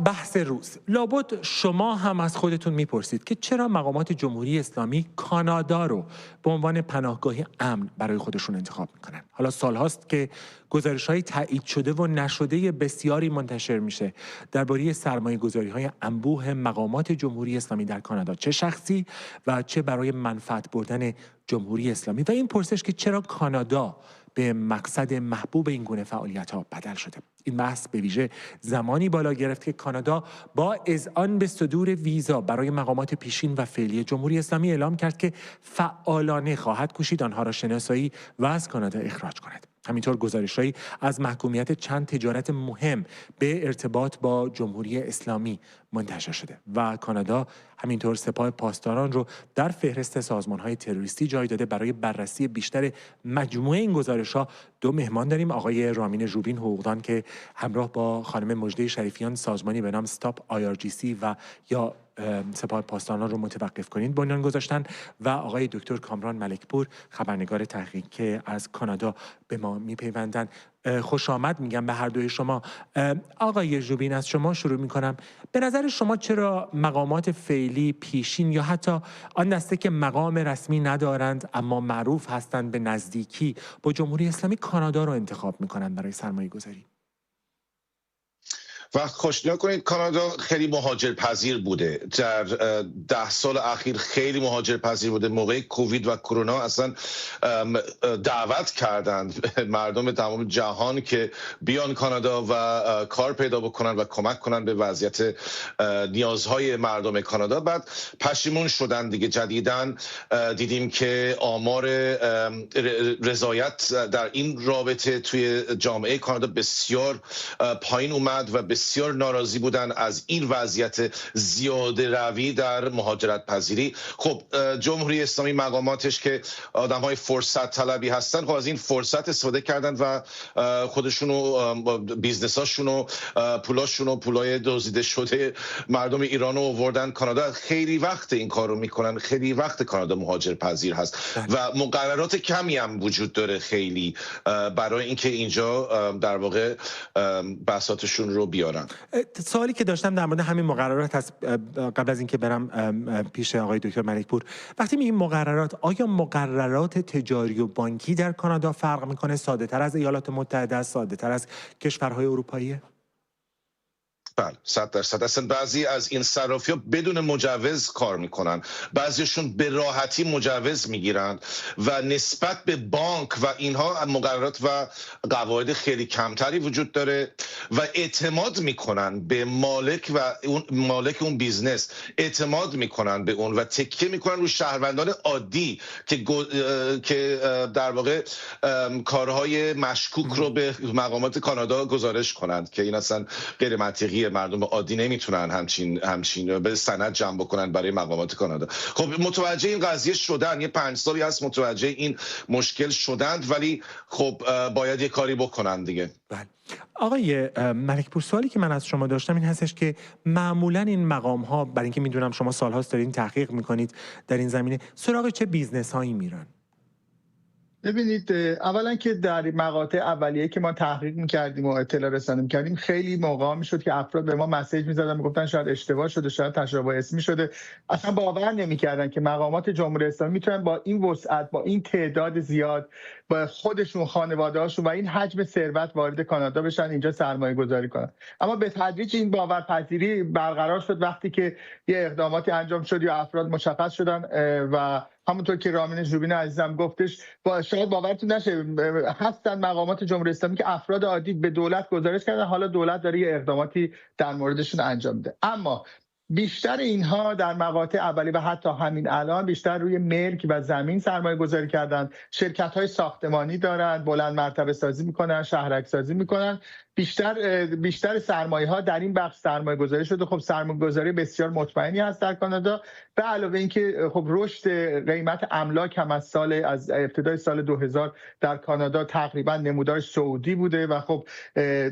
بحث روز، لابد شما هم از خودتون میپرسید که چرا مقامات جمهوری اسلامی کانادا رو به عنوان پناهگاهی امن برای خودشون انتخاب میکنن. حالا سالهاست که گزارش‌های تایید شده و نشده بسیاری منتشر میشه درباره سرمایه‌گذاری‌های انبوه مقامات جمهوری اسلامی در کانادا، چه شخصی و چه برای منفعت بردن جمهوری اسلامی، و این پرسش که چرا کانادا به مقصد محبوب این گونه فعالیت‌ها بدل شده. این بحث به ویژه زمانی بالا گرفت که کانادا با اذعان به صدور ویزا برای مقامات پیشین و فعلی جمهوری اسلامی اعلام کرد که فعالانه خواهد کوشید آنها را شناسایی و از کانادا اخراج کند. همینطور گزارش‌هایی از محکومیت چند تجارت مهم به ارتباط با جمهوری اسلامی منتشر شده و کانادا همینطور سپاه پاسداران رو در فهرست سازمان‌های تروریستی جای داده. برای بررسی بیشتر مجموعه این گزارش‌ها دو مهمان داریم: آقای رامین ژوبین، حقوقدان، که همراه با خانم مژده شریفیان سازمانی به نام استاپ IRGC و یا سپاه پاسداران رو متوقف کنید بنیان گذاشتن، و آقای دکتر کامران ملکپور، خبرنگار تحقیق که از کانادا به ما میپیوندن. خوش آمد میگم به هر دوی شما. آقای ژوبین، از شما شروع میکنم. به نظر شما چرا مقامات فعلی، پیشین یا حتی آن دسته که مقام رسمی ندارند اما معروف هستند به نزدیکی با جمهوری اسلامی، کانادا رو انتخاب میکنند برای سرمایه گذاری؟ وقت خوش کنید، کانادا خیلی مهاجر پذیر بوده در 10 سال اخیر، خیلی مهاجر پذیر بوده. موقع کووید و کرونا اصلا دعوت کردند مردم تمام جهان که بیان کانادا و کار پیدا بکنن و کمک کنن به وضعیت نیازهای مردم کانادا. بعد پشیمون شدن دیگه. جدیداً دیدیم که آمار رضایت در این رابطه توی جامعه کانادا بسیار پایین اومد و بسیار ناراضی بودن از این وضعیت زیاده روی در مهاجرت پذیری. خب جمهوری اسلامی مقاماتش که آدم‌های فرصت طلبی هستن، خب از این فرصت استفاده کردن و خودشونو، بیزنساشونو، پولاشونو، پولای دزدیده شده مردم ایران رو آوردن کانادا. خیلی وقت این کارو میکنن، خیلی وقت کانادا مهاجر پذیر هست و مقررات کمی هم وجود داره خیلی برای اینکه اینجا در واقع بساطشون رو بیارن. سوالی که داشتم در مورد همین مقررات هست، قبل از اینکه برم پیش آقای دکتر ملکپور. وقتی میگیم مقررات، آیا مقررات تجاری و بانکی در کانادا فرق میکنه؟ ساده تر از ایالات متحده است؟ ساده تر از کشورهای اروپایی؟ بله، 100%. اصلا بعضی از این صرافی‌ها بدون مجوز کار میکنن، بعضیشون به راحتی مجوز میگیرن و نسبت به بانک و اینها مقررات و قواعد خیلی کمتری وجود داره و اعتماد میکنن به مالک اون بیزنس، اعتماد میکنن به اون و تکیه میکنن رو شهروندان عادی که در واقع کارهای مشکوک رو به مقامات کانادا گزارش کنند که این اصلا غیر منطقیه. مردم عادی نمیتونن همچین به سند جمع بکنن برای مقامات کانادا. خب متوجه این قضیه شدن، یه 5 سالی هست متوجه این مشکل شدند، ولی خب باید یه کاری بکنن دیگه. بله. آقای ملکپور، سوالی که من از شما داشتم این هستش که معمولا این مقام ها، برای اینکه میدونم شما سالهاست دارین تحقیق میکنید در این زمینه، سراغ چه بیزنس هایی میرن؟ ببینید، اولا که در مقاطع اولیه که ما تحقیق می‌کردیم و اطلاع رسانی می‌کردیم، خیلی موقعا میشد که افراد به ما مسیج می‌زدن، میگفتن شاید اشتباه شده، شاید تشابه اسمی شده. اصلا باور نمی‌کردن که مقامات جمهوری اسلامی میتونن با این وسعت، با این تعداد زیاد، با خودشون، خانواده‌هاشون و این حجم ثروت وارد کانادا بشن، اینجا سرمایه‌گذاری کنن. اما به تدریج این باورپذیری برقرار شد وقتی که یه اقداماتی انجام شد یا افراد مشخص شدن و همونطور که رامین ژوبین عزیزم گفتش، شاید باورتون نشه، هستن مقامات جمهوری اسلامی که افراد عادی به دولت گزارش کردن، حالا دولت داره یه اقداماتی در موردشون انجام میده. اما بیشتر اینها در مقاطع اولی و حتی همین الان بیشتر روی ملک و زمین سرمایه گذاری کردن. شرکت‌های ساختمانی دارن، بلند مرتبه سازی میکنن، شهرک سازی میکنن. بیشتر سرمایه ها در این بخش سرمایه گذاری شده. خب سرمایه گذاری بسیار مطمئنی هست در کانادا، به علاوه اینکه خب رشد قیمت املاک هم از ابتدای سال 2000 در کانادا تقریبا نمودار صعودی بوده و خب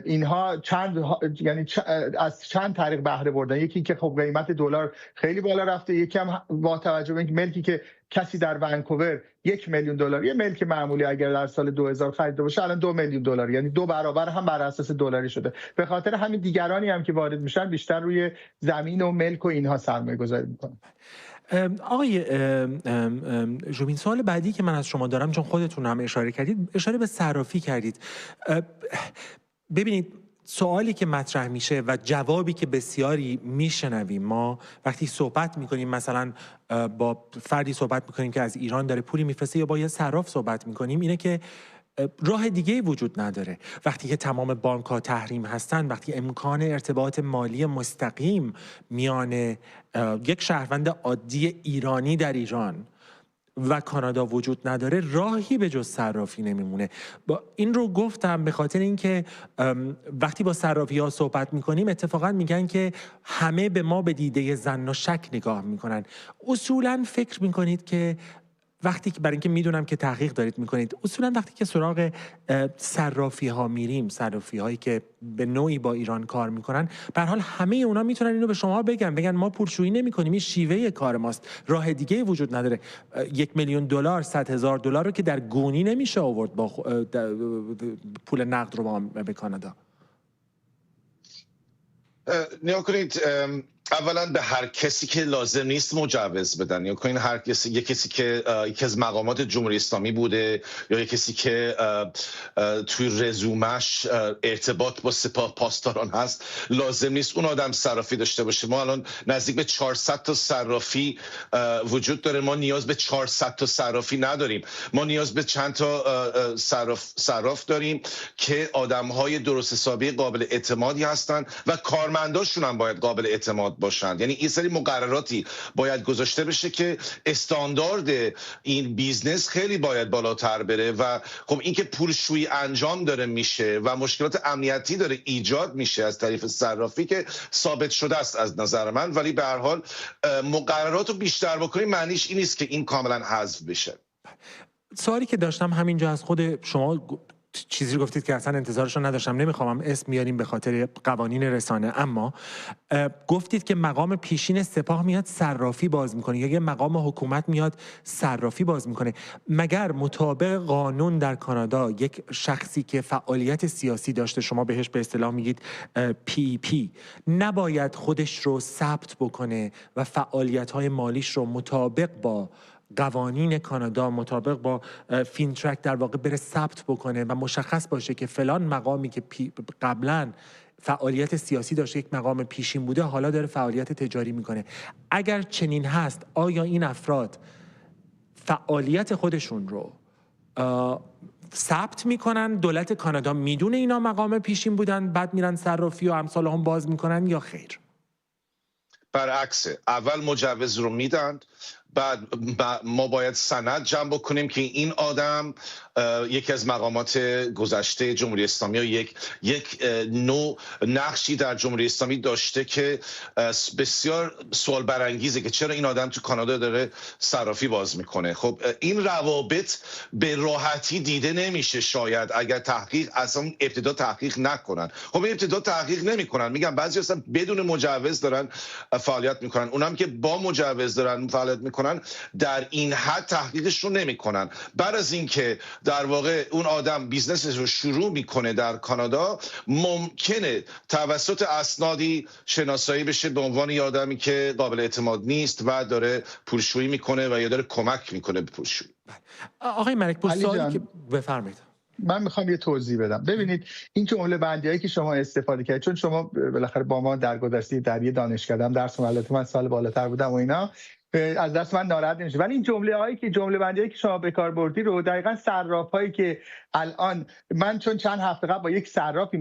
اینها از چند طریق بهره بردن. یکی که خب قیمت دلار خیلی بالا رفته، یکی هم با توجه به اینکه ملکی که کسی در ونکوور $1,000,000 یه ملک معمولی اگر در سال 2000 خریده باشه الان $2,000,000 یعنی 2 برابر هم بر اساس دلاری شده. به خاطر همین دیگرانی هم که وارد میشن بیشتر روی زمین و ملک و اینها سرمایه گذاری میکنن. آقای ژوبین، سوال بعدی که من از شما دارم، چون خودتون هم اشاره کردید، اشاره به صرافی کردید. ببینید سوالی که مطرح میشه و جوابی که بسیاری میشنویم ما وقتی صحبت میکنیم، مثلا با فردی صحبت میکنیم که از ایران داره پولی میفرسته یا با یه صراف صحبت میکنیم، اینه که راه دیگه وجود نداره. وقتی که تمام بانک‌ها تحریم هستن، وقتی امکان ارتباط مالی مستقیم میان یک شهروند عادی ایرانی در ایران و کانادا وجود نداره، راهی به جز صرافی نمیمونه. با این رو گفتم به خاطر اینکه وقتی با صرافی‌ها صحبت میکنیم اتفاقا میگن که همه به ما به دیده ظن و شک نگاه میکنن. اصولا فکر میکنید که وقتی که، برای اینکه میدونم که تحقیق دارید میکنید، اصولا وقتی که سراغ صرافی ها میریم، صرافی هایی که به نوعی با ایران کار میکنن، به هر حال همه اونا میتونن اینو به شما بگن ما پولشویی نمیکنیم، این شیوه کار ماست، راه دیگه وجود نداره. $1,000,000 $100,000 رو که در گونی نمیشه آورد با پول نقد رو به کانادا. نیا کنید، اولا به هر کسی که لازم نیست مجوز بدن. یا کنین هر کسی، یک کسی که یکی از مقامات جمهوری اسلامی بوده یا یک کسی که توی رزومش ارتباط با سپاه پاسداران هست، لازم نیست اون آدم صرافی داشته باشه. ما الان نزدیک به 400 تا صرافی وجود داره. ما نیاز به 400 تا صرافی نداریم. ما نیاز به چند تا صراف داریم که آدم‌های درست حسابی قابل اعتمادی هستن و کارمنداشون هم باید قابل اعتماد باشند. یعنی این سری مقرراتی باید گذاشته بشه که استاندارد این بیزنس خیلی باید بالاتر بره و خب این که پولشویی انجام داره میشه و مشکلات امنیتی داره ایجاد میشه از طریق صرافی که ثابت شده است از نظر من، ولی به هر حال مقررات رو بیشتر بکنیم معنیش این نیست که این کاملا حذف بشه. سوالی که داشتم همینجا از خود شما، چیزی گفتید که اصلا انتظارش رو نداشتم، نمیخوام اسم بیاریم به خاطر قوانین رسانه، اما گفتید که مقام پیشین سپاه میاد صرافی باز میکنه یا یه مقام حکومت میاد صرافی باز میکنه. مگر مطابق قانون در کانادا یک شخصی که فعالیت سیاسی داشته، شما بهش به اصطلاح میگید PEP، نباید خودش رو ثبت بکنه و فعالیت‌های مالیش رو مطابق با قوانین کانادا، مطابق با فینترک در واقع بره ثبت بکنه و مشخص باشه که فلان مقامی که قبلا فعالیت سیاسی داشته، یک مقام پیشین بوده، حالا داره فعالیت تجاری میکنه؟ اگر چنین هست، آیا این افراد فعالیت خودشون رو ثبت میکنن؟ دولت کانادا میدونه اینا مقام پیشین بودن بعد میرن صرافی و امثال هم باز میکنن یا خیر؟ برعکسه، اول مجوز رو میدن، بعد ما باید سند جمع بکنیم که این آدم یکی از مقامات گذشته جمهوری اسلامی یا یک نوع نقشی در جمهوری اسلامی داشته که بسیار سوال برانگیزه که چرا این آدم تو کانادا داره صرافی باز میکنه. خب این روابط به راحتی دیده نمیشه شاید اگر تحقیق اصلا ابتدا تحقیق نکنن. خب ابتدا تحقیق نمیکنن، میگم بعضی اصلا بدون مجوز دارن فعالیت میکنن، اونم که با مجوز دارن فعالیت میکنن در این حد تحقیقش رو نمیکنن. بعد از اینکه در واقع اون آدم بیزنسش رو شروع میکنه در کانادا، ممکنه توسط اسنادی شناسایی بشه به عنوان یه آدمی که قابل اعتماد نیست و داره پولشویی میکنه و یا داره کمک میکنه به پولشویی. آقای ملک، سوالی که بفرمایید. من میخوام یه توضیح بدم. ببینید این جمله بندیایی که شما استفاده کردید، چون شما بالاخره با ما در گذشته در یه دانشکده درس البته من سال بالاتر بودم و اینا، از دست من ناراحت نمیشه، ولی این جمله بندیایی که شما به کار بردی رو دقیقاً صرافایی که الان من چون چند هفته قبل با یک صرافی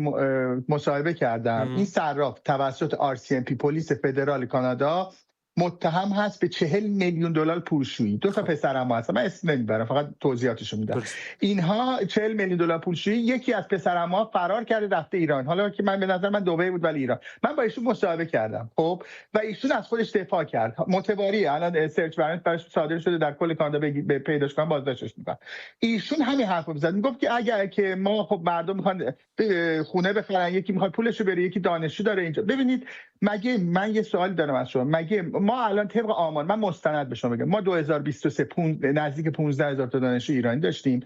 مصاحبه کردم، این صراف توسط RCMP پلیس فدرال کانادا متهم هست به $40 میلیون پولشویی. دو تا پسرم هست، من اسم نمیبرم، فقط توضیحاتشو میدم. اینها $40 میلیون پولشویی، یکی از پسرم فرار کرده رفته ایران، حالا که من به نظر من دبی بود ولی ایران. من با ایشون مصاحبه کردم، خب، و ایشون از خودش دفاع کرد. متواریه، الان سرچ وارنت براش صادر شده در کل کانادا، به پیداش کنن بازداشتش میکنن. ایشون همین حرفو میزد، میگفت که اگر که ما خب مردم میخوان خونه بخرن، یکی میخواد پولشو بره، یکی دانشجو داره اینجا. ببینید، مگه من یه سوالی دارم از شما، مگه ما الان طبق آمار، من مستند به شما بگم، ما 2023 نزدیک 15,000 تا دانشجو ایرانی داشتیم.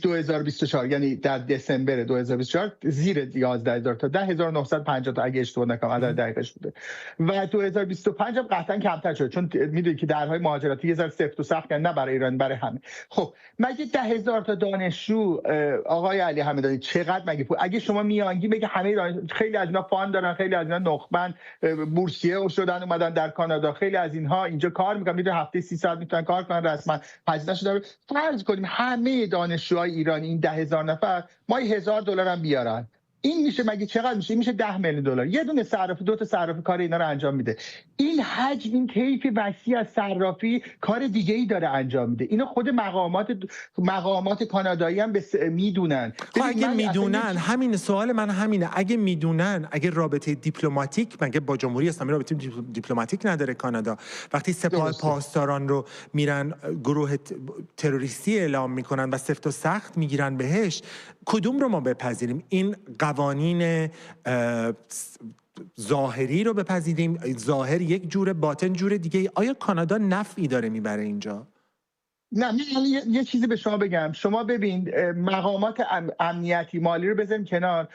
2024 یعنی در دسامبر 2024 زیر 11,000 تا 10,950 تا اگه اشتباه نکنم عدد دقیقش بوده و 2025 هم قطعا کمتر شد چون میدونید که درهای مهاجرتی یه ذره سفت و سخت نه برای ایران، برای همه. خب مگه 10,000 تا دانشجو آقای علی حمیدانی چقدر مگه اگه شما میانگین بگه همه خیلی از اینا فاند دارن، خیلی از اینا نخبن، بورسیه شدن اومدن در کانادا، خیلی از اینها اینجا کار میکنن، میدونن هفته 30 ساعت میتونن کار کنن، رسما هزینه‌اش داره. فرض کنیم همه دانشجوهای ایرانی این 10,000 نفر ماهی $1,000 هم بیارن، این میشه مگه چقدر میشه؟ میشه $10 میلیون. یه دونه صرافی، دو تا صرافی کار اینا رو انجام میده. این حجم، این طیف وسیع از صرافی کار دیگه ای داره انجام میده. اینو خود مقامات کانادایی هم میدونن. اگه میدونن، همین سوال من همینه، اگه میدونن، اگه رابطه دیپلماتیک مگه با جمهوری اسلامی رابطه دیپلماتیک نداره کانادا؟ وقتی سپاه پاسداران رو میرن گروه تروریستی اعلام میکنن و سفت و سخت میگیرن بهش، کدوم رو ما بپذیریم؟ این قوانین ظاهری رو بپذیریم؟ ظاهر یک جور، باطن جور دیگه. آیا کانادا نفعی داره میبره اینجا؟ نه، یه چیزی به شما بگم. شما ببین مقامات امنیتی مالی رو بذاریم کنار.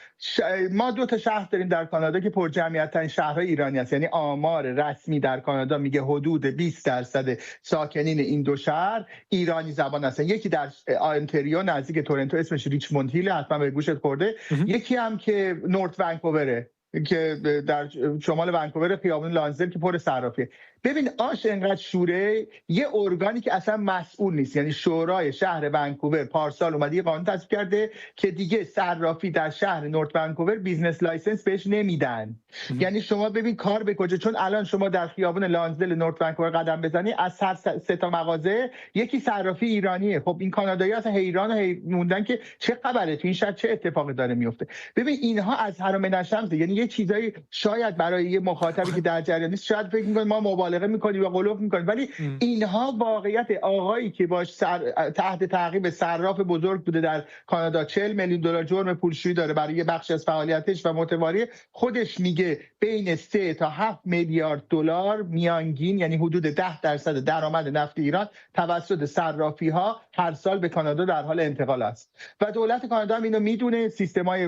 ما 2 تا شهر داریم در کانادا که پر جمعیت ترین شهرهای ایرانی است. یعنی آمار رسمی در کانادا میگه حدود 20% ساکنین این 2 شهر ایرانی زبان هستن. یکی در آنتریو نزدیک تورنتو اسمش ریچموند هیل، حتما به گوشت خورده. یکی هم که نورت ونکووره که در شمال ونکوور، خیابون لانزل که پر صرافیه. ببین آش انقدر شوره، یه ارگانی که اصلا مسئول نیست، یعنی شورای شهر ونکوور پارسال اومده یه قانون تصویب کرده که دیگه صرافی در شهر نورت ونکوور بیزنس لایسنس بهش نمیدن. یعنی شما ببین کار به کجا، چون الان شما در خیابون لانزل نورت ونکوور قدم بزنی از هر 3 تا مغازه یکی صرافی ایرانیه. خب این کانادایی‌ها اصلا حیران موندن که چه خبره، تو این شهر چه اتفاقی داره میفته. ببین اینها از حرام نشمس، یعنی یه چیزایی شاید برای یه مخاطبی که در جریان نیست شاید فکر می‌کنه ما مبالغه می‌کنیم یا غلوف می‌کنیم، ولی اینها واقعیت. آقایی که باش تحت تعقیب صراف بزرگ بوده در کانادا، $40 میلیون جرم پولشویی داره برای یه بخش از فعالیتش و متواری، خودش میگه بین 3 تا 7 میلیارد دلار میانگین، یعنی حدود 10% درآمد نفت ایران توسط صرافی‌ها هر سال به کانادا در حال انتقال است و دولت کانادا هم اینو میدونه، سیستمای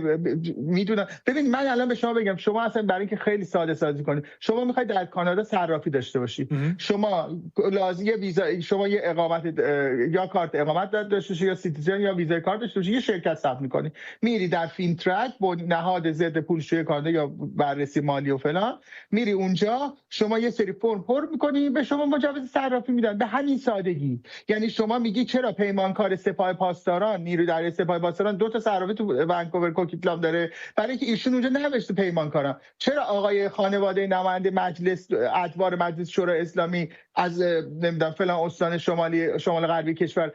میدونه. ببین من الان به شما بگم، شما اصلا برای اینکه خیلی ساده سازی کنید، شما میخواید در کانادا صرافی داشته باشید، شما لازم یه ویزا، شما یه اقامت یا کارت اقامت داشته باشید یا سیتیزن یا ویزای کار داشته باشید، یه شرکت ثبت می‌کنی، میری در فینترک با نهاد ضد پولشویی کانادا یا بررسی مالی و فلان، میری اونجا شما یه سری فرم پر می‌کنی، به شما مجوز صرافی میدن. به همین سادگی. یعنی شما میگی چرا پیمانکار سپاه پاسداران، نیروی دریایی سپاه پاسداران 2 تا صرافی تو ونکوور کوکیتلام داره؟ برای اینکه ایشون اونجا نوشته پیمانکارم. چرا آقای خانواده نماینده مجلس ادوار مجلس شورای اسلامی از نمیدونم فلان استان شمال غربی کشور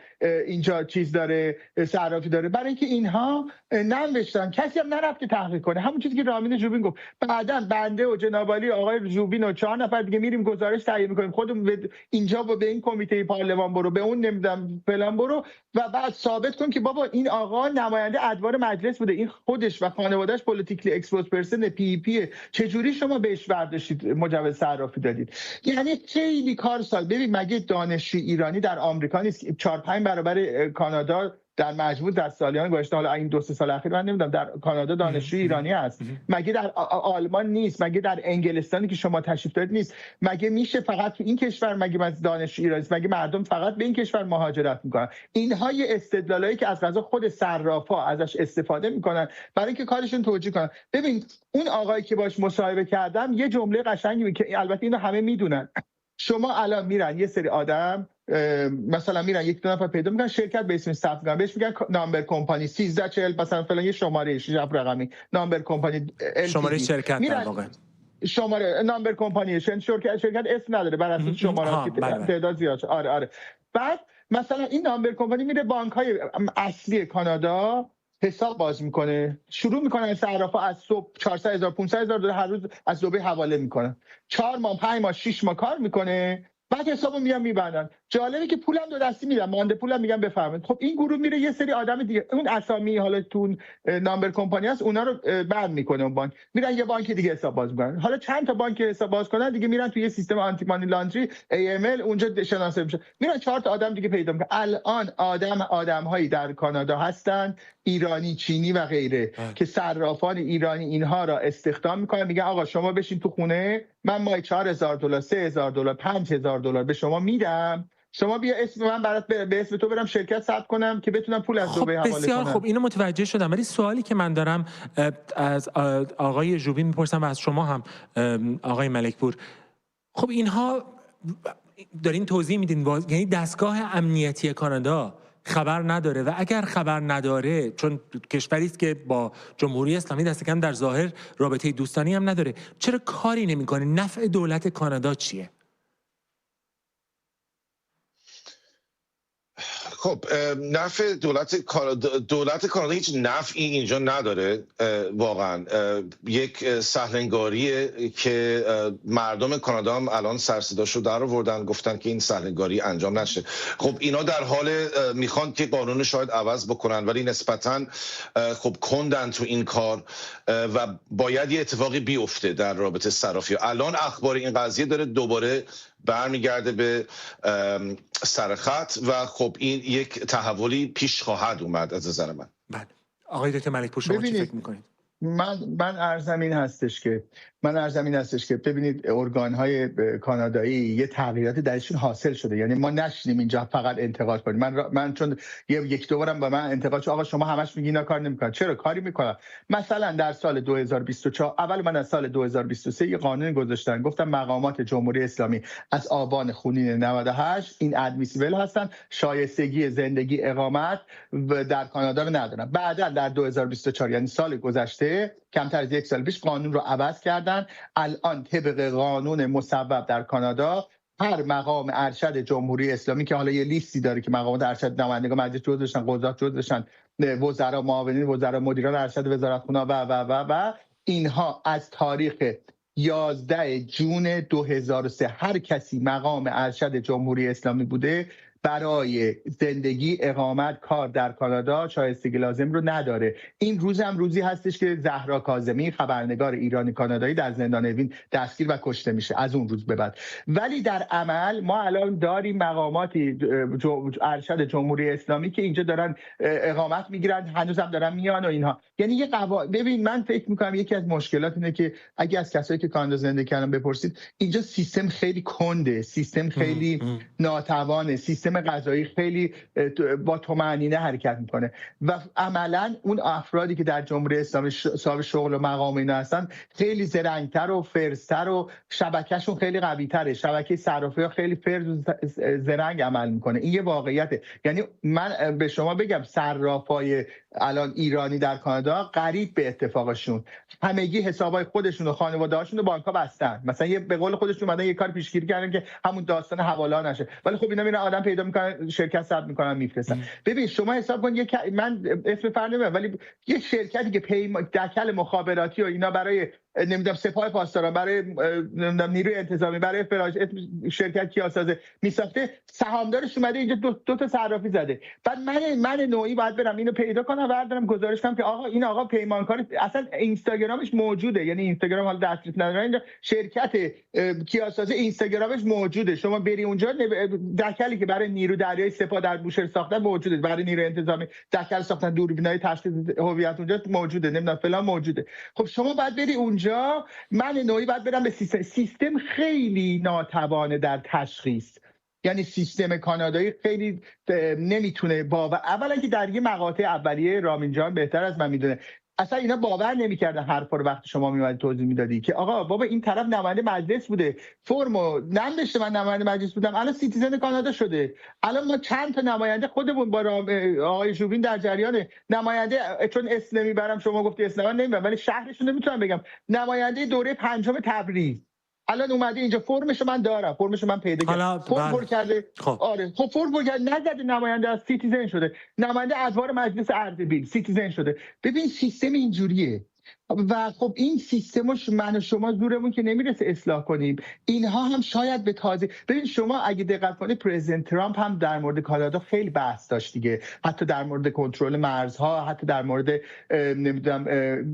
اینجا چیز داره، صرافی داره؟ برای اینکه اینها ننوشتن، کسی هم نرفت که تحقیق کنه. همون چیزی که رامین ژوبین گفت. بعداً بنده و جناب عالی آقای ژوبین و 4 نفر دیگه میریم گزارش تهیه میکنیم، خودمون اینجا به این کمیته پارلمان برو، به اون نمیدونم فلان برو و بعد ثابت کن که بابا این آقا نماینده ادوار مجلس بوده، این خودش و خانواده‌اش پلیتیکلی اکسپوز پرسن پی پی، چجوری شما بهش برداشتید مجوز صرافی دادید؟ یعنی خیلی کار سال. ببین مگه دانشجو ایرانی در آمریکا نیست 4-5 برابر کانادا در مجموع در سالیان گذشته، حالا این 2-3 سال اخیر من نمیدونم، در کانادا دانشجو ایرانی هست؟ مگه در آلمان نیست؟ مگه در انگلستانی که شما تشریف دارید نیست؟ مگه میشه فقط تو این کشور مگه از دانشجو ایرانی، مگه مردم فقط به این کشور مهاجرت میکنن؟ اینها یه استدلالایی که از قضا خود صرافا ازش استفاده میکنن برای اینکه کارشون توجیه کنن. ببین اون آقایی که باش مصاحبه کردم یه جمله قشنگی که البته اینو همه میدونن، شما الان میرن یه سری آدم مثلا میرن 1-2 نفر پیدا میکنن، شرکت به اسم ثبت میکنن، بهش میگن نامبر کمپانی 1340 مثلا فلان، یه شماره 6 رقمی نامبر کمپانی، شماره شرکت در واقع، شماره نامبر کمپانی، شرکت اسم نداره، بر اساس شمارات تعداد زیاد. آره. بعد مثلا این نامبر کمپانی میره بانک‌های اصلی کانادا حساب باز میکنه، شروع میکنن صرافا از صبح 400,000 500,000 دلار هر روز از دبی حواله میکنن، 4 ماه 5 ماه 6 ماه کار میکنه، بعد حسابو میان میبندن. جالبه که پولم دو دستی میدم، مانده پولم میگم بفرمایید. خب این گروه میره یه سری آدم دیگه، اون اسامی حالا تو نامبر کمپانی هست، اونا رو بند میکنه اون بانک، میرن یه بانک دیگه حساب باز میکنن. حالا چند تا بانک حساب باز کنن دیگه، میرن توی یه سیستم آنتی مانی لاندری AML، اونجا شناسایی میشه، میرن 4 تا آدم دیگه پیدا میکنن. الان آدم‌هایی در کانادا هستن، ایرانی، چینی و غیره، که صرافان ایرانی اینها را استخدام میکنن، میگن آقا شما بشین تو خونه، من ماهی $4,000 $3,000 $5,000 به شما میدم، شما بیا اسم من برات به اسم تو برم شرکت ثبت کنم که بتونم پول از دبی حواله کنم. بسیار خب، اینو متوجه شدم، ولی سوالی که من دارم از آقای ژوبین میپرسم و از شما هم آقای ملکپور، خب اینها دارین توضیح میدین، یعنی دستگاه امنیتی کانادا خبر نداره، و اگر خبر نداره، چون کشوری است که با جمهوری اسلامی دست کم در ظاهر رابطه دوستانی هم نداره، چرا کاری نمیکنه؟ نفع دولت کانادا چیه؟ خب نفع دولت کانادا هیچ نفعی اینجا نداره واقعا. یک سهلنگاریه که مردم کانادا هم الان سر صداشو در آوردن، گفتن که این سهلنگاری انجام نشه. خب اینا در حال میخوان که قانون شاید عوض بکنن، ولی نسبتا خب کندن تو این کار و باید یه اتفاقی بیفته در رابطه صرافی. الان اخبار این قضیه داره دوباره برمیگرده به سرخط و خب این یک تحولی پیش خواهد اومد از نظر من. بله آقای دکتر ملکپور، شما چی فکر میکنید؟ من عرضم این هستش که ببینید ارگان‌های کانادایی یه تغییراتی درشون حاصل شده، یعنی ما نشینیم اینجا فقط انتقاد کنیم. من چون یک دو بارم با من انتقاد شد، آقا شما همش میگین اینا کار نمیکنن. چرا کاری میکنن؟ مثلا در سال 2024 اول من از سال 2023 یه قانون گذاشتن، گفتم مقامات جمهوری اسلامی از آبان خونین 98 این ادمیسیبل هستن، شایستگی زندگی اقامت در کانادا رو ندارن. بعدا در 2024 یعنی سال گذشته، کمتر از یک سال پیش، قانون رو عوض کردن. الان طبق قانون مصوب در کانادا هر مقام ارشد جمهوری اسلامی که حالا یه لیستی داره که مقامات ارشد نمایندگان مجلس جزو بشن، قضات جزو بشن، وزرا، معاونین وزرا، مدیران ارشد وزارتخونه و اینها از تاریخ 11 جون 2003 هر کسی مقام ارشد جمهوری اسلامی بوده برای زندگی، اقامت، کار در کانادا شایستگی لازم رو نداره. این روز هم روزی هستش که زهرا کاظمی، خبرنگار ایرانی کانادایی، در زندان اوین دستگیر و کشته میشه از اون روز به بعد. ولی در عمل ما الان داریم مقاماتی ارشد جمهوری اسلامی که اینجا دارن اقامت میگیرن، هنوزم دارن میان و اینها. یعنی یه ببین من فکر میکنم یکی از مشکلات اینه که اگه از کسایی که کانادا زندگی کردن بپرسید، اینجا سیستم خیلی کنده، سیستم خیلی ناتوانه، سیستم قضایی خیلی با طمأنینه حرکت میکنه و عملا اون افرادی که در جمهوری اسلامی صاحب شغل و مقام اینا هستن خیلی زرنگتر و فرزتر و شبکهشون خیلی قوی‌تره، شبکه صرافی‌ها خیلی فرز و زرنگ عمل میکنه. این یه واقعیته. یعنی من به شما بگم صرافای الان ایرانی در کانادا قریب به اتفاقشون همگی حسابای خودشون و خانواده‌هاشون رو بانک‌ها بستن. مثلا یه به قول خودشون اومدن یه کار پیشگیری کردن که همون داستان حواله نشه، ولی خب اینا میرن آدم پیدا میکنن، شرکت ثبت میکنن، میفرستن. ببین شما حساب کن من اسم فرد نمیبرم، ولی یه شرکتی که دکل مخابراتی و اینا برای نمیدونم سپاه پاسداران، برای نمیدونم نیروی انتظامی، برای شرکت کیاسازه میساخته، سهامدارش اومده اینجا دو تا صرافی زده. بعد من نوعی باید برم اینو پیدا کنم و بردارم گزارش کنم که آقا این آقا پیمانکار، اصلا اینستاگرامش موجوده، یعنی اینستاگرام حالا دسترسی نداره، اینجا شرکت کیاسازه اینستاگرامش موجوده، شما بری اونجا دکلی که برای نیرو دریایی سپاه در بوشهر ساختن موجوده، برای نیروی انتظامی دکل ساختن، دوربینای تشخیص هویت اونجا موجوده، نمیدونم فلان موجوده. خب شما باید بری اونجا، من نوعی باید برم به سیستم خیلی ناتوانه در تشخیص. یعنی سیستم کانادایی خیلی نمیتونه اولا که در یه مقاطع اولیه رامین جان بهتر از من میدونه، اصلا اینا باور نمی‌کردن حرفا رو وقتی شما میومدی توضیح میدادی که آقا بابا این طرف نماینده مجلس بوده، فرمو ننوشته من نماینده مجلس بودم، الان سیتیزن کانادا شده. الان ما چند تا نماینده خودمون با آقای ژوبین در جریان نماینده، چون اسم نمیبرم شما گفتی اسم من نمیبرم ولی شهرشون نمیتونم بگم، نماینده دوره 5 تبریز الان اومده اینجا، فرمشو من دارم، فرمشو من پیدا کردم، فرم پر کرده. خب. آره خب فرم پر کرده، نزده نماینده از سیتیزن شده، نماینده ادوار مجلس اردبیل سیتیزن شده. ببین سیستم اینجوریه. و خب این سیستمش من و شما زورمون که نمیرسه اصلاح کنیم. اینها هم شاید به تازه ببین شما اگه دقت کنید پرزیدنت ترامپ هم در مورد کانادا خیلی بحث داشت دیگه، حتی در مورد کنترل مرزها، حتی در مورد نمیدونم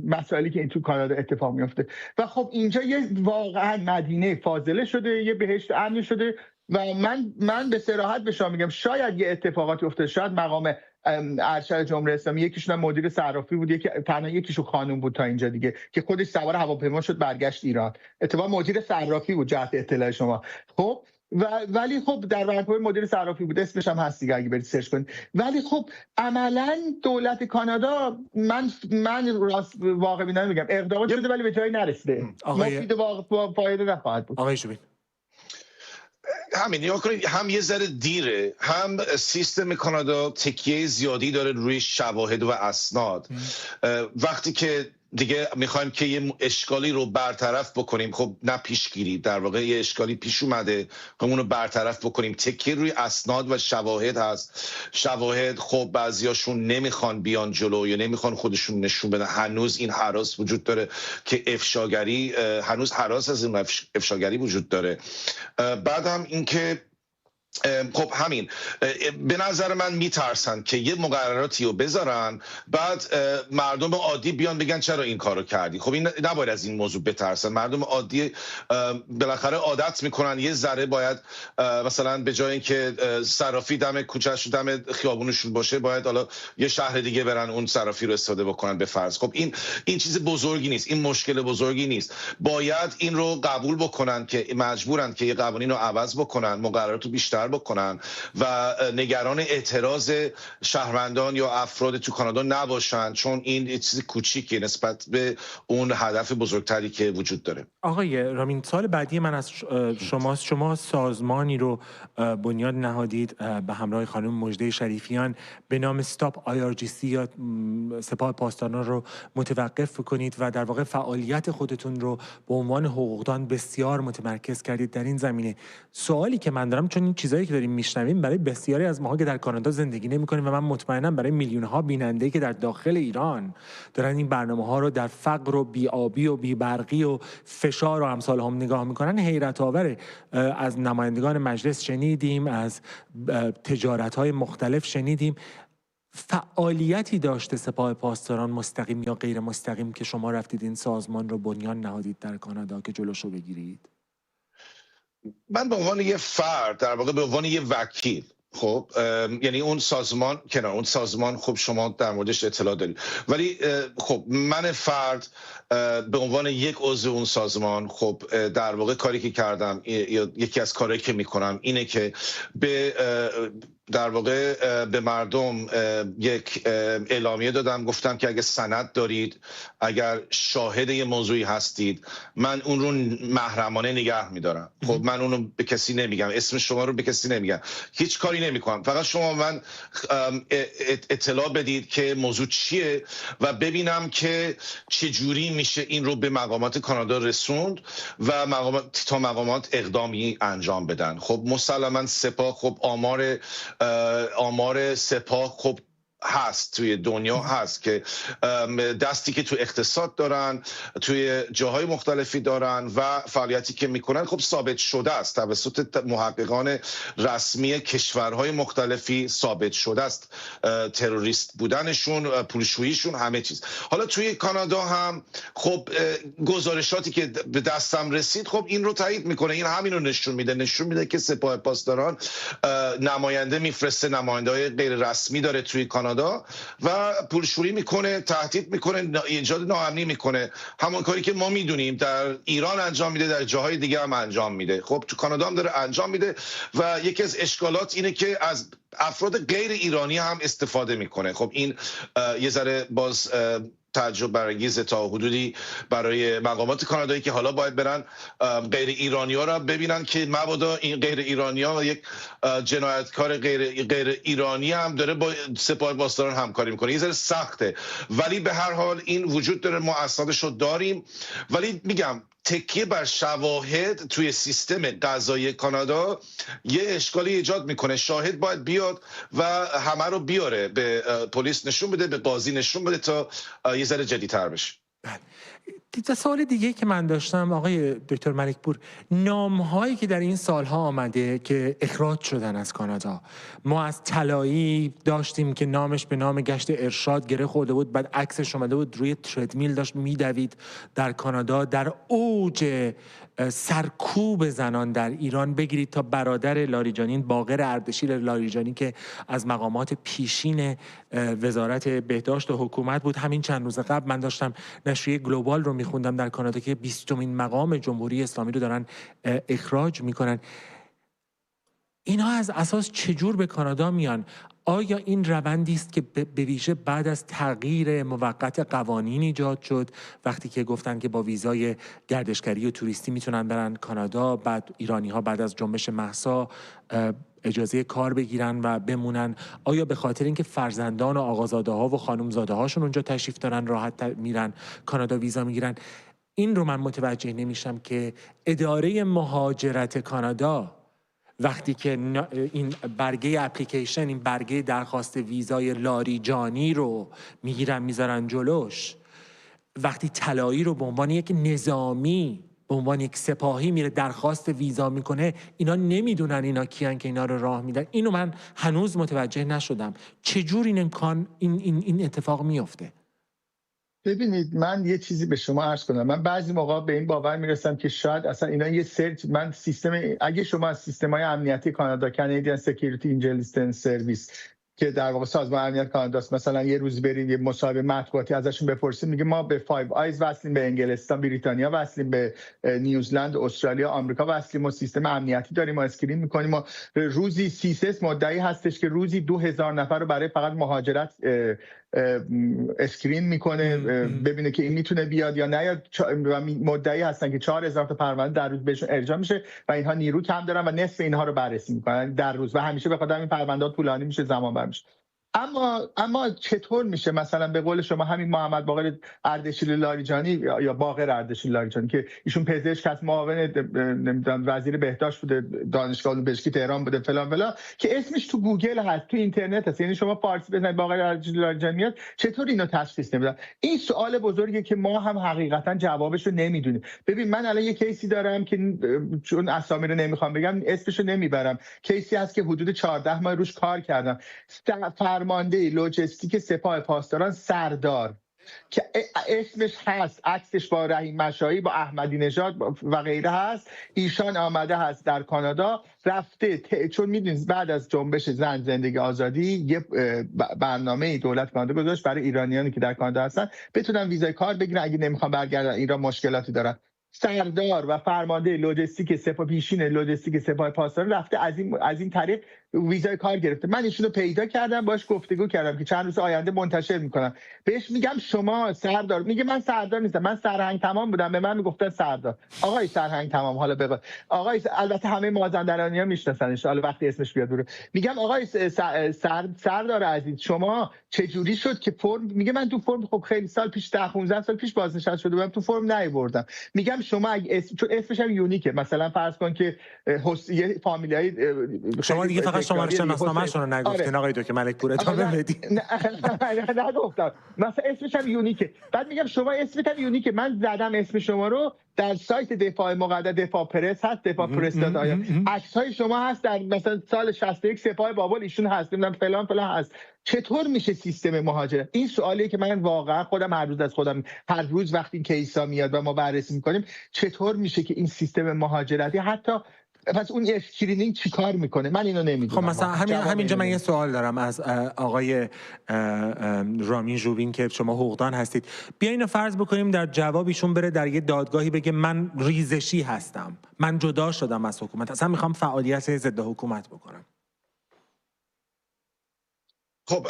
مسائلی که این تو کانادا اتفاق میفته. و خب اینجا یه واقعا مدینه فاضله شده، یه بهشت امن شده و من به صراحت به شما میگم شاید یه اتفاقاتی افتاده، شاید مقام ارشد جمهوری اسلامی یکیشون مدیر صرافی بود، یکیشون خانم بود تا اینجا دیگه که خودش سوار هواپیما شد برگشت ایران، اتفاقا مدیر صرافی بود جهت اطلاع شما. خب ولی خب در ونکوور مدیر صرافی بود، اسمش هم هست دیگه اگه برید سرچ کنید. ولی خب عملا دولت کانادا من راست واقع بینانه میگم اقدامات شده ولی به جایی نرسیده، مفید و فایده نخواهد بود. آقای شوبین همین نگاه کنید، هم یه ذره دیره، هم سیستم کانادا تکیه زیادی داره روی شواهد و اسناد. وقتی که دیگه میخوایم که یه اشکالی رو برطرف بکنیم، خب نه پیشگیری، در واقع یه اشکالی پیش اومده خب اون رو برطرف بکنیم، تکیه روی اسناد و شواهد هست. شواهد خب بعضیاشون نمیخوان بیان جلو یا نمیخوان خودشون نشون بدن، هنوز این هراس وجود داره که افشاگری، هنوز هراس از این افشاگری وجود داره. بعد هم این که خب همین به نظر من میترسن که یه مقرراتی رو بذارن بعد مردم عادی بیان بگن چرا این کارو کردی. خب این نباید از این موضوع بترسن. مردم عادی بالاخره عادت میکنن، یه ذره باید مثلا به جای اینکه صرافی دم کوچه‌ش دم خیابونشون باشه باید حالا یه شهر دیگه برن اون صرافی رو استفاده بکنن به فرض. خب این چیز بزرگی نیست، این مشکل بزرگی نیست. باید این رو قبول بکنن که مجبورن که یه قوانین رو عوض بکنن، مقررات رو بیشتر بکنن و نگران اعتراض شهروندان یا افراد تو کانادا نباشن، چون این یه چیز کوچیکه نسبت به اون هدف بزرگتری که وجود داره. آقای رامین، سال بعدی من از شما سازمانی رو بنیاد نهادید به همراه خانم مژده شریفیان به نام استاپ IRGC یا سپاه پاسداران رو متوقف کنید و در واقع فعالیت خودتون رو به عنوان حقوقدان بسیار متمرکز کردید در این زمینه. سوالی که من دارم، چون این چیزایی که داریم میشنویم برای بسیاری از ماها که در کانادا زندگی نمی‌کنیم و من مطمئنم برای میلیون ها بیننده که در داخل ایران دارن این برنامه‌ها رو در فقر و بی‌آبی و بی‌برقی و فشار و امثال هم نگاه میکنن، حیرت آوره. از نمایندگان مجلس شنیدیم، از تجارت‌های مختلف شنیدیم. فعالیتی داشته سپاه پاسداران مستقیم یا غیر مستقیم که شما رفتید این سازمان رو بنیان نهادید در کانادا که جلوشو بگیرید؟ من به عنوان یه فرد، در واقع به عنوان یه وکیل، خب یعنی اون سازمان کنار، اون سازمان خب شما در موردش اطلاع دارید، ولی خب من فرد به عنوان یک عضو اون سازمان خب در واقع کاری که کردم یا یکی از کارهایی که میکنم اینه که در واقع به مردم یک اعلامیه دادم، گفتم که اگه سند دارید، اگر شاهد یه موضوعی هستید، من اون رو محرمانه نگه میدارم. خب من اون رو به کسی نمیگم، اسم شما رو به کسی نمیگم، هیچ کاری نمیکنم، فقط شما من اطلاع بدید که موضوع چیه و ببینم که چجوری میشه این رو به مقامات کانادا رسوند و تا مقامات اقدامی انجام بدن. خب مسلما سپاه، خب آمار سپاه خب هست توی دنیا، هست که دستی که تو اقتصاد دارن، توی جاهای مختلفی دارن و فعالیتی که میکنن خب ثابت شده است توسط محققان رسمی کشورهای مختلفی، ثابت شده است تروریست بودنشون، پولشوییشون، همه چیز. حالا توی کانادا هم خب گزارشاتی که به دستم رسید خب این رو تایید میکنه، این همین رو نشون میده که سپاه پاسداران نماینده میفرسته، نماینده‌های غیر رسمی داره توی کانادا و پولشویی میکنه، تهدید میکنه، ایجاد ناامنی میکنه. همون کاری که ما میدونیم در ایران انجام میده، در جاهای دیگه هم انجام میده. خب تو کانادا هم داره انجام میده و یکی از اشکالات اینه که از افراد غیر ایرانی هم استفاده میکنه. خب این یه ذره باز تعجب برانگیز تا حدودی برای مقامات کانادایی که حالا باید برن غیر ایرانی‌ها را ببینن که مبادا این غیر ایرانی‌ها یک جنایتکار غیر ایرانی هم داره با سپاه پاسداران همکاری میکنه. یه ذره سخته، ولی به هر حال این وجود داره، ما اسنادش رو داریم. ولی میگم تکیه بر شواهد توی سیستم قضایی کانادا یه اشکالی ایجاد میکنه. شاهد باید بیاد و همه رو بیاره، به پلیس نشون بده، به قاضی نشون بده تا یه ذره جدی‌تر بشه. بله. سوال دیگه که من داشتم آقای دکتر ملکپور، نام‌هایی که در این سالها آمده که اخراج شدن از کانادا، ما از طلایی داشتیم که نامش به نام گشت ارشاد گره خورده بود، بعد عکسش اومده بود روی تردمیل داشت میدوید در کانادا، در اوج سرکوب زنان در ایران، بگیرید تا برادر لاریجانی، باقر اردشیر لاریجانی که از مقامات پیشین وزارت بهداشت و حکومت بود. همین چند روز قبل من داشتم نشریه گلوبال رو میخوندم در کانادا که 20مین مقام جمهوری اسلامی رو دارن اخراج میکنن. اینا از اساس چجور به کانادا میان؟ آیا این روندی است که به ویژه بعد از تغییر موقت قوانین ایجاد شد، وقتی که گفتن که با ویزای گردشگری و توریستی میتونن برن کانادا، بعد ایرانی‌ها بعد از جنبش مهسا اجازه کار بگیرن و بمونن؟ آیا به خاطر اینکه فرزندان و آقازاده‌ها و خانمزاده‌هاشون اونجا تشریف دارن راحت میرن کانادا ویزا میگیرن؟ این رو من متوجه نمیشم که اداره مهاجرت کانادا وقتی که این برگه اپلیکیشن، این برگه درخواست ویزای لاریجانی رو میگیرن میذارن جلوش، وقتی طلایی رو به عنوان یک نظامی، به عنوان یک سپاهی میره درخواست ویزا میکنه، اینا نمیدونن اینا کیان که اینا رو راه میدن. اینو من هنوز متوجه نشدم. چجور این اتفاق میفته؟ ببینید، من یه چیزی به شما عرض کنم. من بعضی موقع به این باور میرسم که شاید اصلا اینا یه سرچ، من سیستم، اگه شما از سیستم‌های امنیتی کانادا، کانادین سکیوریتی اینتلیجنس سرویس که در واقع سازمان امنیت کاناداست، مثلا یه روز برید یه مصاحبه مطبوعاتی ازشون بپرسید، میگه ما به فایو آیز وصلیم، به انگلستان، بریتانیا وصلیم، به نیوزلند، استرالیا، آمریکا وصلیم، و سیستم امنیتی داریم، ما اسکرین میکنیم. ما روزی CSIS مدعی هستش که روزی 2000 نفر رو برای فقط مهاجرت اسکرین میکنه ببینه که این میتونه بیاد یا نیاد. مدعی هستن که 4000 تا پرونده در روز بهشون ارجاع میشه و اینها نیرو کم دارن و نصف اینها رو بررسی میکنن در روز، و همیشه به خاطر این پرونده طولانی میشه، زمان بر میشه. اما چطور میشه مثلا به قول شما همین محمد باقر اردشیر لاریجانی یا باقر اردشیر لاریجانی که ایشون پزشک هست، معاون نمیدونم وزیر بهداشت بوده، دانشگاه علوم پزشکی تهران بوده، فلان که اسمش تو گوگل هست، تو اینترنت هست، یعنی شما فارسی بزنید باقر اردشیر لاریجانی میاد، چطور اینو تشخیص نمیدن؟ این سوال بزرگیه که ما هم حقیقتا جوابش رو نمیدونیم. ببین، من الان یه کیسی دارم که چون اسامی رو نمیخوام بگم، اسمش رو نمیبرم، کیسی هست که حدود 14 ماه روش کار کردم. فرمانده لوجستیک سپاه پاسداران سردار که اسمش هست، عکسش با رحیم مشایی، با احمدی نژاد و غیره هست، ایشان آمده هست در کانادا، رفته چون میدونید بعد از جنبش زن زندگی آزادی یه برنامه دولت کانادا گذاشت برای ایرانیانی که در کانادا هستن بتونن ویزای کار بگیرن اگه نمیخوان برگردن ایران، مشکلاتی دارن. سردار و فرمانده لوجستیک سپاه، پیشین لوجستیک سپاه پاسداران رفته از این طریق ویزای کار گرفته. من ایشونو پیدا کردم، باش گفتگو کردم که چند روز آینده منتشر میکنم. بهش میگم شما سردار، میگه من سردار نیستم، من سرهنگ تمام بودم، به من میگفتن سردار. آقای سرهنگ تمام، حالا بگو آقای، البته همه مازندرانی‌ها میشناسنش، حالا وقتی اسمش بیاد رو میگم آقای سردار عزیز، شما چجوری شد که فرم، میگه من تو فرم، خب خیلی سال پیش 10-15 سال پیش بازنشسته شده بودم، تو فرم نیاوردم. میگم شما چون اسمش هم یونیکه، مثلا فرض کن که یه فامیلیای شما دیگه فقط شماره شناسنامه‌شون رو نگفتین آقای دکتر ملکپور، ادامه بدید. نگفتم، مثلا اسمش هم یونیکه. بعد میگم شما اسمت هم یونیکه، من زدم اسم شما رو در سایت دفاع مقدس، دفاع پرس هست، دفاع پرس داد، عکس‌های شما هست در مثلا سال 61 سپاه بابل ایشون هست، نمیدونم فلان هست. چطور میشه سیستم مهاجرت؟ این سوالیه که من واقعا خودم هر روز از خودم، هر روز وقتی این کیسا میاد و ما بررسی میکنیم، چطور میشه که این سیستم مهاجرتی حتی پس اون اسکرینینگ چیکار میکنه؟ من اینو نمیدونم. خب مثلا همینجا من یه سوال دارم از آقای رامین ژوبین که شما حقوقدان هستید. بیاین فرض بکنیم در جواب ایشون بره در یه دادگاهی بگه من ریزشی هستم، من جدا شدم از حکومت، اصلا میخوام فعالیت ضد حکومت بکنم. خب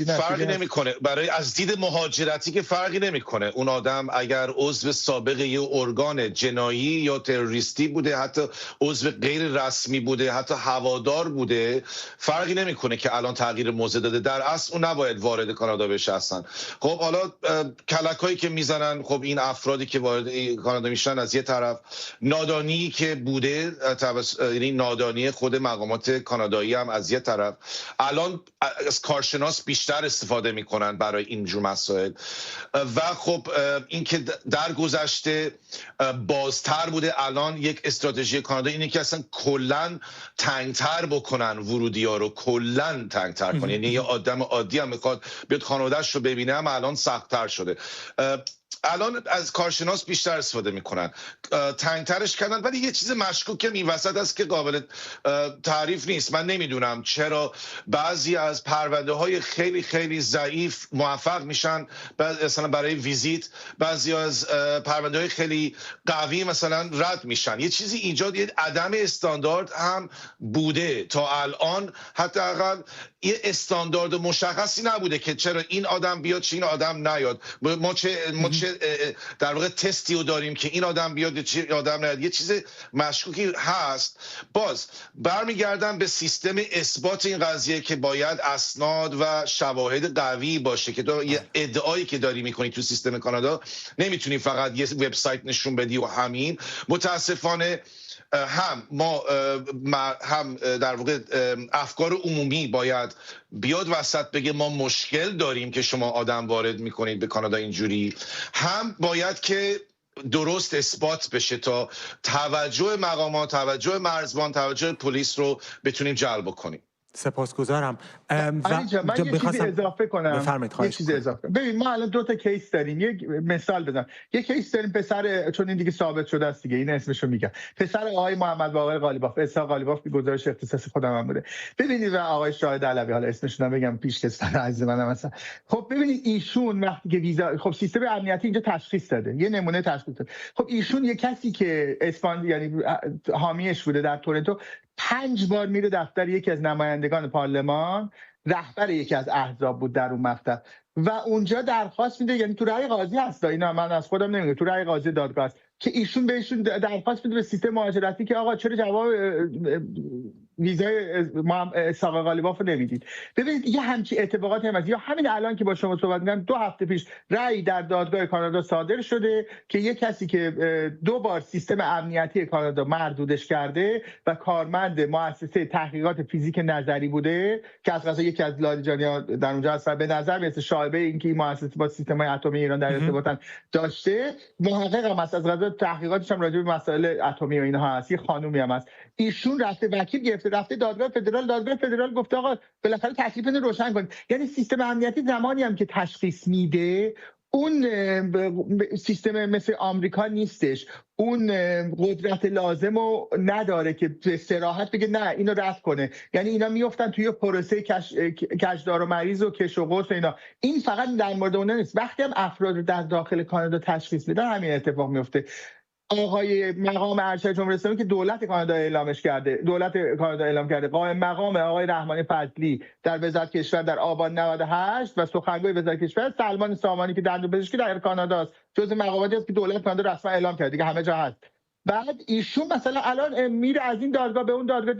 فرقی نمیکنه، برای از دید مهاجرتی که فرقی نمیکنه. اون آدم اگر عضو سابق یه ارگان جنایی یا تروریستی بوده، حتی عضو غیر رسمی بوده، حتی هوادار بوده، فرقی نمیکنه که الان تغییر موضع داده، در اصل اون نباید وارد کانادا بشه اصلا. خب حالا کلکایی که میزنن، خب این افرادی که وارد کانادا میشن از یه طرف نادانی که بوده، یعنی نادانی خود مقامات کانادایی هم از یه طرف، الان کارشناس بیشتر استفاده میکنن برای اینجور مسائل. و خب اینکه در گذشته بازتر بوده، الان یک استراتژی کانادا اینه که اصلا کلا تنگتر بکنن ورودی‌ها رو، کلا تنگتر کنن. یعنی یه آدم عادی هم میخواد بیاد خانواده‌اش رو ببینه، هم الان سخت‌تر شده. الان از کارشناس بیشتر استفاده میکنن، تنگترش کردن. ولی یه چیز مشکوکم این وسط است که قابل تعریف نیست. من نمیدونم چرا بعضی از پرونده های خیلی خیلی ضعیف موفق میشن مثلا برای ویزیت، بعضی از پرونده های خیلی قوی مثلا رد میشن. یه چیزی اینجا یه عدم استاندارد هم بوده تا الان، حداقل یه استاندارد مشخصی نبوده که چرا این آدم بیاد چه این آدم نیاد. ما چه در واقع تستی رو داریم که این آدم بیاد چه آدم نیاد. یه چیز مشکوکی هست. باز برمیگردم به سیستم اثبات این قضیه که باید اسناد و شواهد قوی باشه که تو یه ادعایی که داری میکنی تو سیستم کانادا نمیتونی فقط یه وبسایت نشون بدی و همین. متاسفانه هم ما هم در واقع افکار عمومی باید بیاد وسط بگه ما مشکل داریم که شما آدم وارد میکنید به کانادا اینجوری، هم باید که درست اثبات بشه تا توجه مقامات، توجه مرزبان، توجه پلیس رو بتونیم جلب کنیم. سپاسگزارم. من یه چیزی اضافه کنم. یه چیزی اضافه. ببین ما الان 2 تا کیس داریم. یک مثال بزنم. یک کیس داریم پسر، چون این دیگه ثابت شده است دیگه، این اسمشو میگم، پسر آقای محمد باقر قالیباف، اسحاق قالیباف که گزارش اختصاصی خودم هم بوده. ببینید و آقای شاهد علوی، حالا اسمشون بگم پیشکسوت عزیز منم مثلا. خب ببینید ایشون وقتی که ویزا، خب سیستم امنیتی اینجا تشخیص داده، یه نمونه تشخیص داده. خب ایشون یه کسی که یعنی حامیش بوده در تورنتو 5 بار میره دفتر یکی از نمایندگان پارلمان، رهبر یکی از احزاب بود در اون مقطع، و اونجا درخواست میده، یعنی تو رأی قاضی هست، اینا من از خودم نمیگم، تو رأی قاضی دادگاه است که ایشون بهشون درخواست میده به سیستم مهاجرتی که آقا چرا جواب ویزای اسحاق قالیباف رو نمیدید. ببینید یه همچین اتفاقاتی هم هست. یا همین الان که با شما صحبت می‌کنم 2 هفته پیش رأی در دادگاه کانادا صادر شده که یه کسی که 2 بار سیستم امنیتی کانادا مردودش کرده و کارمند مؤسسه تحقیقات فیزیک نظری بوده که از قضا یکی از لاریجانی‌ها در اونجا هست و به نظر میاد شایبه اینکه این مؤسسه با سیستم‌های اتمی ایران در ارتباطن داشته، محقق هم از قضا تحقیقاتش هم راجع به مسائل اتمی و اینها هست. یه خانومی هم هست. ایشون رفته وکیل گرفته، رفته دادگاه فدرال گفته آقا بالاخره تکلیفتون رو روشن کنید. یعنی سیستم امنیتی زمانی هم که تشخیص میده، اون سیستم مثل آمریکا نیستش، اون قدرت لازم رو نداره که به صراحت بگه نه اینو رد کنه. یعنی اینا میافتن توی پروسه کشدار و مریض و کش و قوس و اینا. این فقط در مورد اون نیست، وقتی هم افراد رو در داخل کانادا تشخیص میدن همین اتفاق میفته. آقای مقام ارشد جمهوری اسلامی که دولت کانادا اعلامش کرده، دولت کانادا اعلام کرده، قائم مقام آقای رحمانی فضلی در وزارت کشور در آبان 98 و سخنگوی وزارت کشور سلمان سامانی که دندانپزشکی در کانادا است، جزء مقاماتی است که دولت کانادا رسما اعلام کرده که همه جا هست. بعد ایشون مثلا الان میره از این دادگاه به اون دادگاه،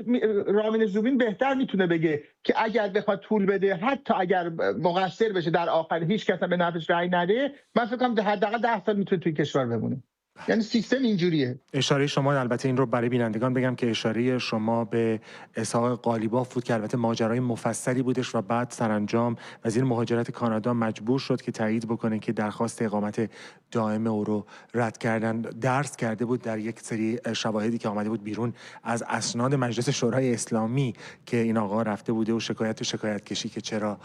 رامین زوبین بهتر میتونه بگه که اگر بخواد طول بده، حتی اگر مقصر بشه در آخر هیچ کس به نفعش رأی نده، من فکر کنم حداقل 10 سال میتونه توی کشور بمونه. یعنی سیستم اینجوریه. اشاره شما البته این رو برای بینندگان بگم که اشاره شما به اسحاق قالیباف بود که البته ماجرای مفصلی بودش و بعد سرانجام وزیر مهاجرت کانادا مجبور شد که تایید بکنه که درخواست اقامت دائم او رو رد کردن. درس کرده بود در یک سری شواهدی که آمده بود بیرون از اسناد مجلس شورای اسلامی که این آقا رفته بوده و شکایت کشی که چرا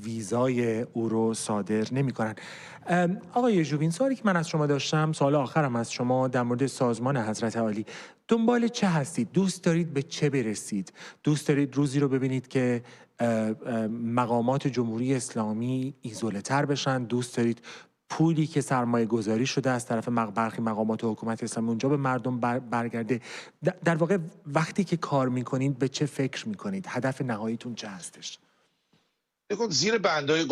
ویزای او رو صادر نمی‌کنن. آقای ژوبین، سوالی که من از شما داشتم، سوال آخرم از شما در مورد سازمان حضرت عالی، دنبال چه هستید؟ دوست دارید به چه برسید؟ دوست دارید روزی رو ببینید که مقامات جمهوری اسلامی ایزوله تر بشن؟ دوست دارید پولی که سرمایه گذاری شده از طرف برخی مقامات و حکومت اسلامی اونجا به مردم برگرده؟ در واقع وقتی که کار میکنید به چه فکر میکنید؟ هدف نهاییتون چه هستش؟ زیر بندهای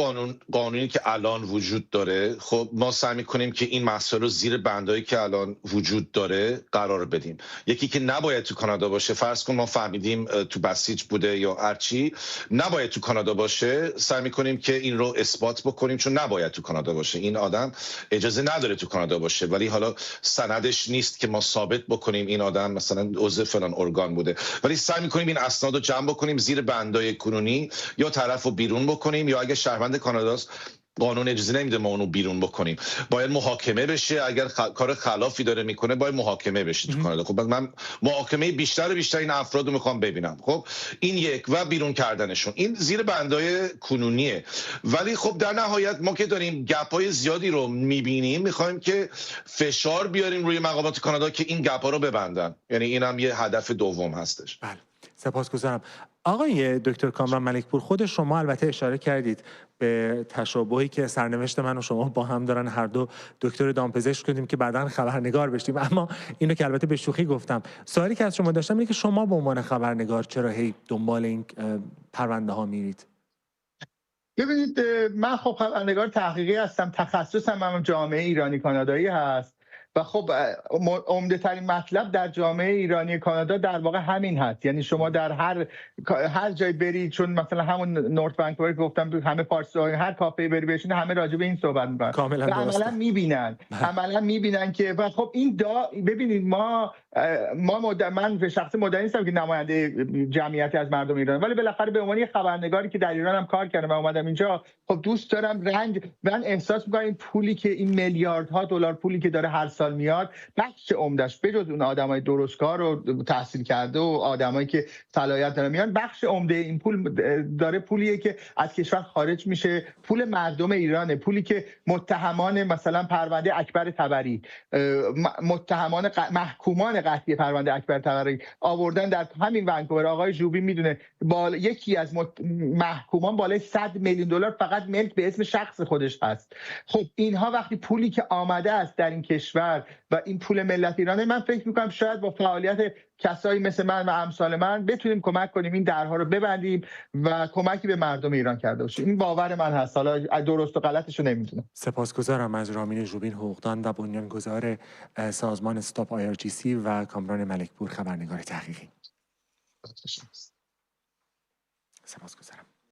قانونی که الان وجود داره، خب ما سعی می‌کنیم که این مسائل رو زیر بندهایی که الان وجود داره قرار بدیم. یکی که نباید تو کانادا باشه، فرض کن ما فهمیدیم تو بسیج بوده یا هرچی، نباید تو کانادا باشه، سعی می‌کنیم که این رو اثبات بکنیم چون نباید تو کانادا باشه. این آدم اجازه نداره تو کانادا باشه، ولی حالا سندش نیست که ما ثابت بکنیم این آدم مثلا عضو فلان ارگان بوده، ولی سعی می‌کنیم این اسناد رو جمع بکنیم زیر بندهای قانونی، یا طرفو بیرون بکنیم، یا اگه شهروند کاناداست قانون اجازه نمیده ما اونو بیرون بکنیم، باید محاکمه بشه. اگر کار خلافی داره میکنه باید محاکمه بشه تو کانادا. خب من محاکمه بیشتر این افراد رو میخوام ببینم. خب این یک، و بیرون کردنشون، این زیر بندای قانونیه. ولی خب در نهایت ما که داریم گپ‌های زیادی رو میبینیم، میخوایم که فشار بیاریم روی مقامات کانادا که این گپ‌ها رو ببندن. یعنی اینم یه هدف دوم هستش. بله، سپاسگزارم. آقای دکتر کامران ملکپور، خود شما البته اشاره کردید به تشابهی که سرنوشت من و شما با هم دارن، هر دو دکتر دامپزشک شدیم که بعداً خبرنگار بشیم. اما اینو که البته به شوخی گفتم، سوالی که از شما داشتم اینه که شما به عنوان خبرنگار چرا هی دنبال این پرونده ها میرید؟ ببینید، من خب خبرنگار تحقیقی هستم، تخصصم هم جامعه ایرانی کانادایی هست و خب عمده ترین مطلب در جامعه ایرانی کانادا در واقع همین هست. یعنی شما در هر جای برید، چون مثلا همون نورت ونکوور گفتم همه فارسی، هر کافه بری بشین همه راجع به این صحبت میکنن، کاملا درسته. عملا میبینن که و خب این ببینید من به شخص مدعی نیستم که نماینده جمعیتی از مردم ایران، ولی بالاخره به عنوان یک خبرنگاری که در ایران هم کار کردم و اومدم اینجا، خب دوست دارم من احساس میکنم این پولی که این میلیاردها دلار پولی که داره هر سال میاد، بخش عمدش بجز اون آدمای درستکار و تحصیل کرده و آدمایی که صلاحیت دارن میان، بخش عمده این پول داره پولیه که از کشور خارج میشه، پول مردم ایرانه، پولی که متهمان مثلا پرونده اکبر طبری، محکومان قطعی پرونده اکبر طبری آوردن در همین ونکوور. آقای ژوبی میدونه یکی از محکومان بالای 100 میلیون دلار فقط ملک به اسم شخص خودش هست. خب اینها وقتی پولی که آمده است در این کشور و این پول ملت ایرانه، من فکر میکنم شاید با فعالیت کسایی مثل من و امثال من بتونیم کمک کنیم این درها رو ببندیم و کمکی به مردم ایران کرده باشیم. این باور من هست، حالا درست و غلطش رو نمیدونم. سپاسگزارم از رامین ژوبین، حقوقدان و بنیانگذار سازمان استاپ IRGC و کامران ملکپور، خبرنگار تحقیقی. سپاسگزارم.